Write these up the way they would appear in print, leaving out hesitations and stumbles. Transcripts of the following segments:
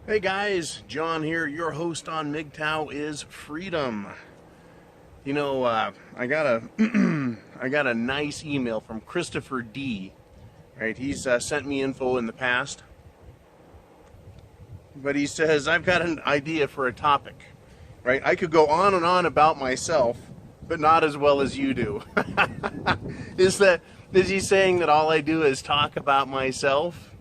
Hey guys, John here. Your host on Mgtow is Freedom. I got a I got a nice email from Christopher D. Right, he's sent me info in the past, but he says I've got an idea for a topic. Right, I could go on and on about myself, but not as well as you do. Is he saying that all I do is talk about myself?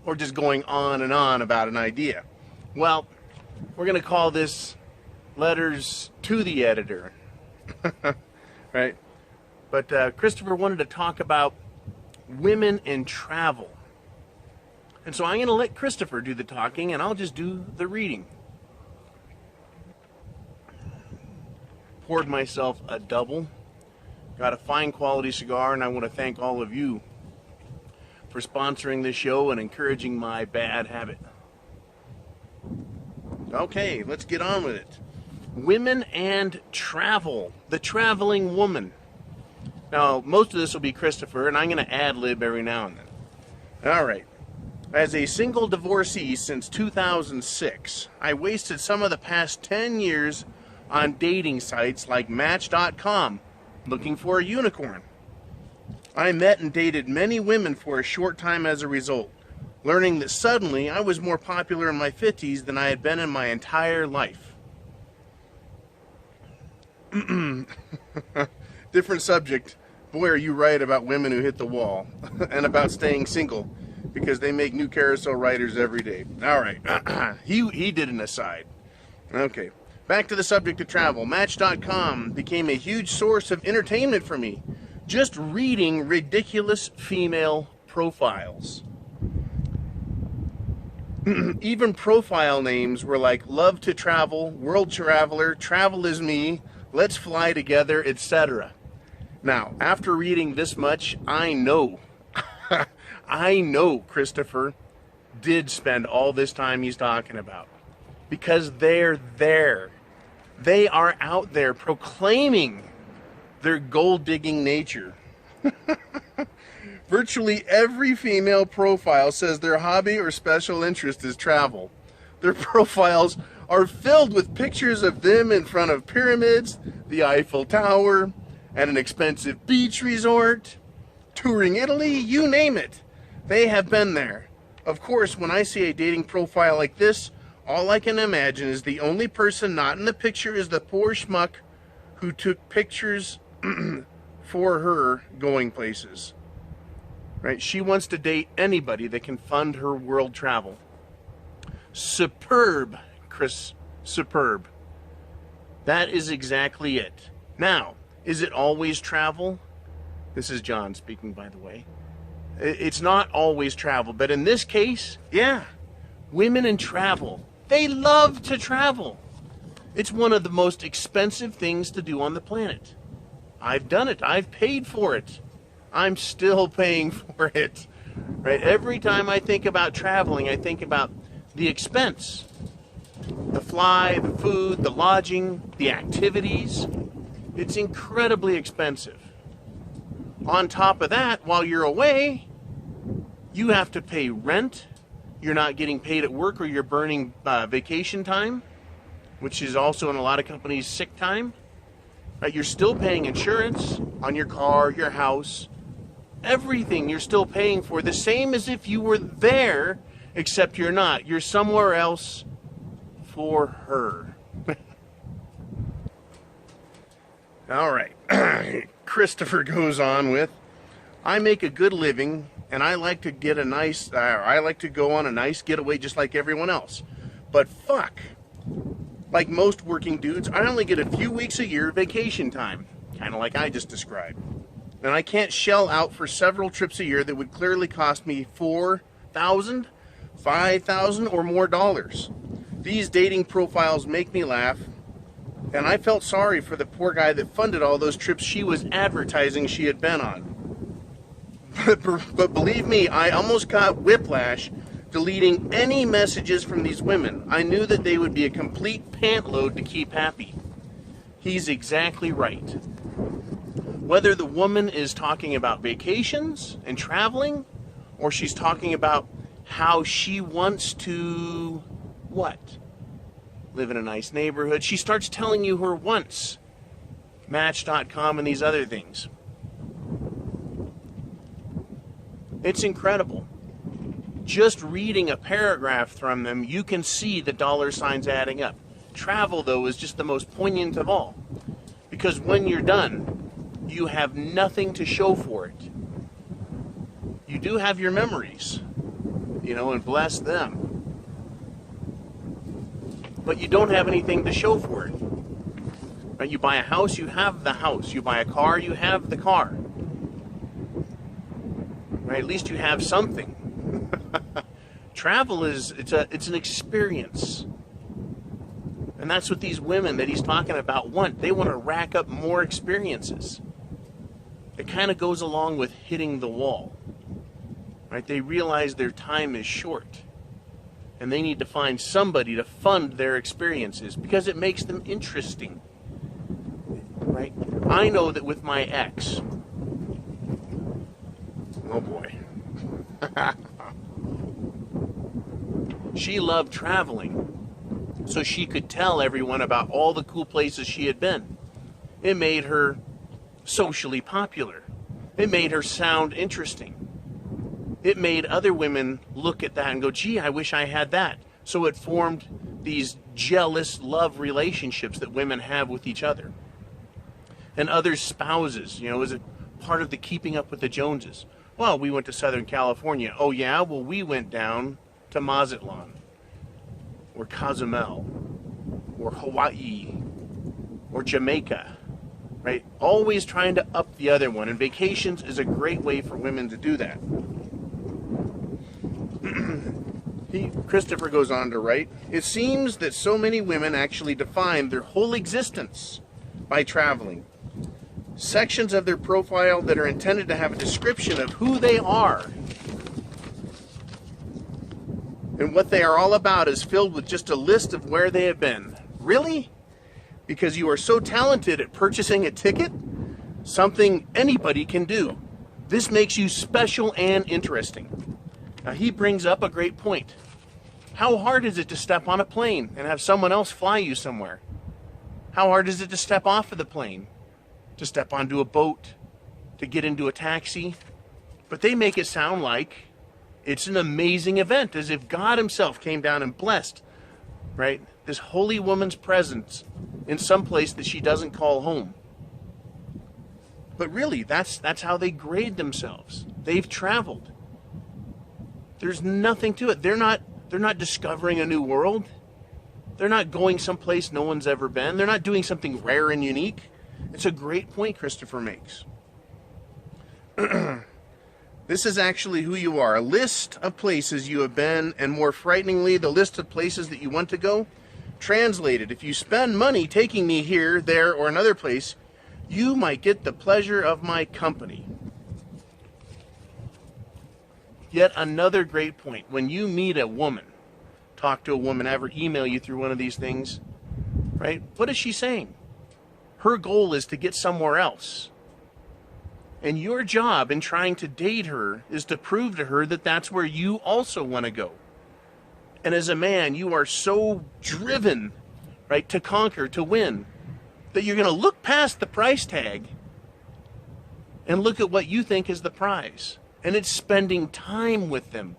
Or just going on and on about an idea? Well, we're going to call this letters to the editor. Right? But Christopher wanted to talk about women in travel. And so I'm going to let Christopher do the talking and I'll just do the reading. Poured myself a double. Got a fine quality cigar, and I want to thank all of you for sponsoring this show and encouraging my bad habit. Okay, let's get on with it. Women and travel. The traveling woman. Now, most of this will be Christopher, and I'm going to ad-lib every now and then. All right. As a single divorcee since 2006, I wasted some of the past 10 years on dating sites like Match.com looking for a unicorn. I met and dated many women for a short time as a result, learning that suddenly I was more popular in my 50s than I had been in my entire life. Different subject. Boy, are you right about women who hit the wall and about staying single, because they make new carousel writers every day. All right. He did an aside. Okay. Back to the subject of travel. Match.com became a huge source of entertainment for me. Just reading ridiculous female profiles. Even profile names were like love to travel, world traveler, travel is me, let's fly together, etc. Now, after reading this much, I know Christopher did spend all this time he's talking about. Because they're there. They are out there proclaiming their gold-digging nature. Virtually every female profile says their hobby or special interest is travel. Their profiles are filled with pictures of them in front of pyramids, the Eiffel Tower, at an expensive beach resort, touring Italy, you name it. They have been there. Of course, when I see a dating profile like this, all I can imagine is the only person not in the picture is the poor schmuck who took pictures for her going places. Right? She wants to date anybody that can fund her world travel. Superb, Chris. Superb. That is exactly it. Now, is it always travel? This is John speaking, by the way. It's not always travel, but in this case, yeah. Women in travel. They love to travel. It's one of the most expensive things to do on the planet. I've done it. I've paid for it. I'm still paying for it. Right? Every time I think about traveling, I think about the expense. The fly, the food, the lodging, the activities. It's incredibly expensive. On top of that, while you're away, you have to pay rent. You're not getting paid at work, or you're burning vacation time, which is also in a lot of companies sick time. Right? You're still paying insurance on your car, your house, everything you're still paying for, the same as if you were there, except you're not. You're somewhere else for her. All right. Christopher goes on with, I make a good living, and I like to get I like to go on a nice getaway just like everyone else. But fuck, like most working dudes, I only get a few weeks a year vacation time, kind of like I just described. And I can't shell out for several trips a year that would clearly cost me $4,000, $5,000 or more dollars. These dating profiles make me laugh, and I felt sorry for the poor guy that funded all those trips she was advertising she had been on. But believe me, I almost got whiplash deleting any messages from these women. I knew that they would be a complete pant load to keep happy. He's exactly right. Whether the woman is talking about vacations and traveling, or she's talking about how she wants to, what? Live in a nice neighborhood. She starts telling you her wants. Match.com and these other things. It's incredible. Just reading a paragraph from them, you can see the dollar signs adding up. Travel, though, is just the most poignant of all. Because when you're done, you have nothing to show for it. You do have your memories, and bless them. But you don't have anything to show for it. Right? You buy a house, you have the house. You buy a car, you have the car. Right? At least you have something. Travel it's an experience. And that's what these women that he's talking about want. They want to rack up more experiences. It kind of goes along with hitting the wall. Right? They realize their time is short. And they need to find somebody to fund their experiences because it makes them interesting. Right? I know that with my ex. Oh boy. She loved traveling. So she could tell everyone about all the cool places she had been. It made her socially popular. It made her sound interesting. It made other women look at that and go, gee, I wish I had that. So it formed these jealous love relationships that women have with each other. And other spouses, is it part of the keeping up with the Joneses? Well, we went to Southern California. Oh yeah? Well, we went down to Mazatlan, or Cozumel, or Hawaii, or Jamaica, right? Always trying to up the other one. And vacations is a great way for women to do that. Christopher goes on to write, it seems that so many women actually define their whole existence by traveling. Sections of their profile that are intended to have a description of who they are and what they are all about is filled with just a list of where they have been. Really? Because you are so talented at purchasing a ticket? Something anybody can do. This makes you special and interesting. Now, he brings up a great point. How hard is it to step on a plane and have someone else fly you somewhere? How hard is it to step off of the plane? To step onto a boat? To get into a taxi? But they make it sound like it's an amazing event, as if God himself came down and blessed, right, this holy woman's presence in some place that she doesn't call home. But really, that's how they grade themselves. They've traveled. There's nothing to it. They're not discovering a new world. They're not going someplace no one's ever been. They're not doing something rare and unique. It's a great point Christopher makes. This is actually who you are. A list of places you have been, and more frighteningly, the list of places that you want to go. Translated, if you spend money taking me here, there, or another place, you might get the pleasure of my company. Yet another great point. When you meet a woman, talk to a woman, have her email you through one of these things, right? What is she saying? Her goal is to get somewhere else. And your job in trying to date her is to prove to her that that's where you also want to go. And as a man, you are so driven, right, to conquer, to win, that you're going to look past the price tag and look at what you think is the prize. And it's spending time with them.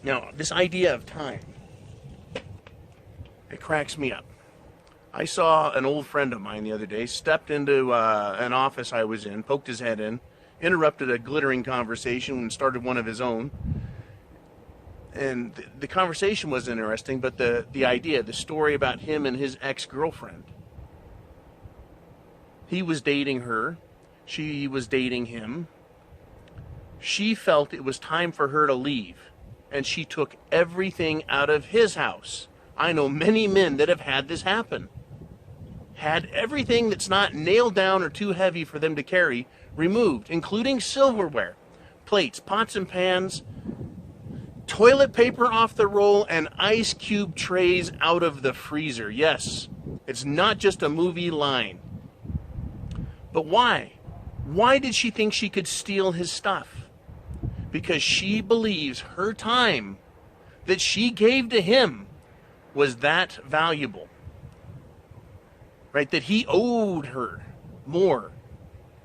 Now, this idea of time, it cracks me up. I saw an old friend of mine the other day, stepped into an office I was in, poked his head in, interrupted a glittering conversation and started one of his own. And the conversation was interesting, but the idea, the story about him and his ex-girlfriend. He was dating her. She was dating him. She felt it was time for her to leave, and she took everything out of his house. I know many men that have had this happen. Had everything that's not nailed down or too heavy for them to carry removed, including silverware, plates, pots and pans, toilet paper off the roll, and ice cube trays out of the freezer. Yes, it's not just a movie line. But why? Why did she think she could steal his stuff? because she believes her time that she gave to him was that valuable. Right? That he owed her more.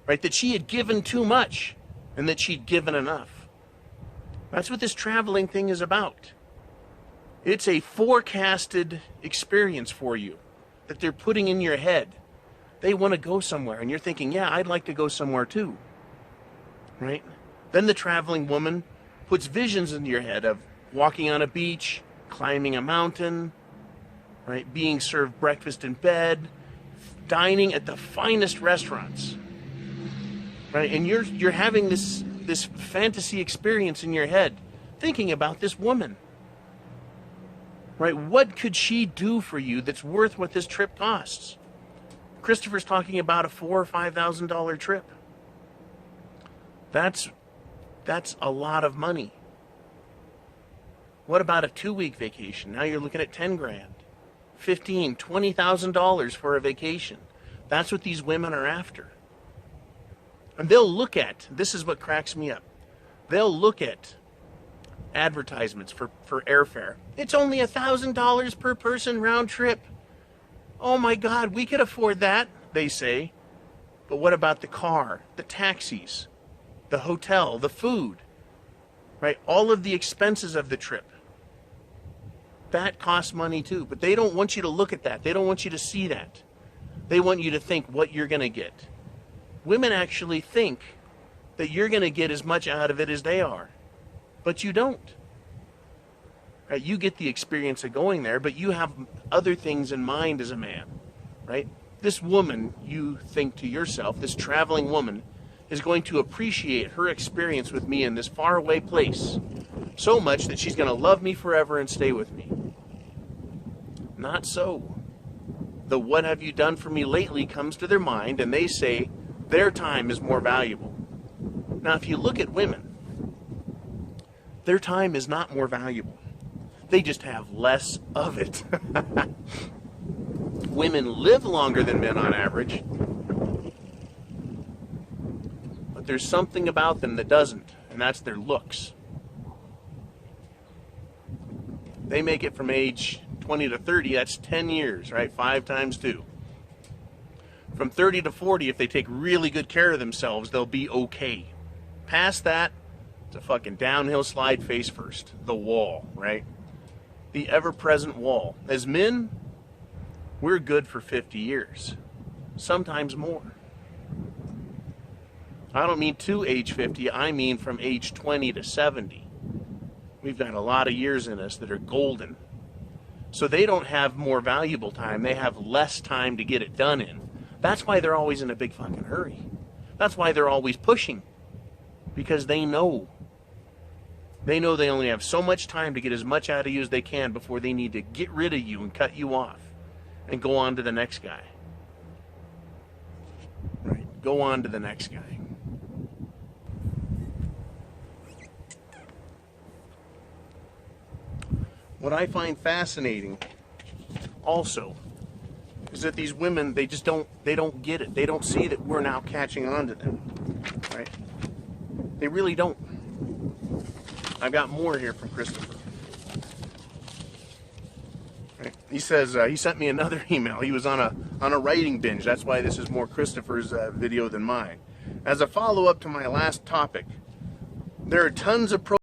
Right? That she had given too much and that she'd given enough. That's what this traveling thing is about. It's a forecasted experience for you that they're putting in your head. They want to go somewhere and you're thinking, yeah, I'd like to go somewhere too. Right? Then the traveling woman puts visions into your head of walking on a beach, climbing a mountain, right? Being served breakfast in bed, dining at the finest restaurants, right? And you're having this fantasy experience in your head, thinking about this woman, right? What could she do for you that's worth what this trip costs? Christopher's talking about a $4,000 or $5,000 trip. That's a lot of money. What about a 2-week vacation? Now you're looking at 10 grand, $15,000, $20,000 for a vacation. That's what these women are after. And they'll look at, this is what cracks me up, they'll look at advertisements for airfare. It's only $1,000 per person round trip. Oh my God, we could afford that, they say. But what about the car, the taxis, the hotel, the food, right? All of the expenses of the trip. That costs money too, but they don't want you to look at that. They don't want you to see that. They want you to think what you're going to get. Women actually think that you're going to get as much out of it as they are, but you don't. Right? You get the experience of going there, but you have other things in mind as a man, right? This woman, you think to yourself, this traveling woman, is going to appreciate her experience with me in this faraway place so much that she's going to love me forever and stay with me. Not so. The what have you done for me lately comes to their mind and they say their time is more valuable. Now if you look at women, their time is not more valuable. They just have less of it. Women live longer than men on average, but there's something about them that doesn't, and that's their looks. They make it from age 20 to 30, that's 10 years, right? 5 times 2. From 30 to 40, if they take really good care of themselves, they'll be okay. Past that, it's a fucking downhill slide face first. The wall, right? The ever-present wall. As men, we're good for 50 years. Sometimes more. I don't mean to age 50, I mean from age 20 to 70. We've got a lot of years in us that are golden. So they don't have more valuable time. They have less time to get it done in. That's why they're always in a big fucking hurry. That's why they're always pushing. Because they know. They know they only have so much time to get as much out of you as they can before they need to get rid of you and cut you off. And go on to the next guy. Right? Go on to the next guy. What I find fascinating also is that these women, they don't get it. They don't see that we're now catching on to them, right? They really don't. I've got more here from Christopher. Right? He says, he sent me another email. He was on a writing binge. That's why this is more Christopher's video than mine. As a follow-up to my last topic, there are tons of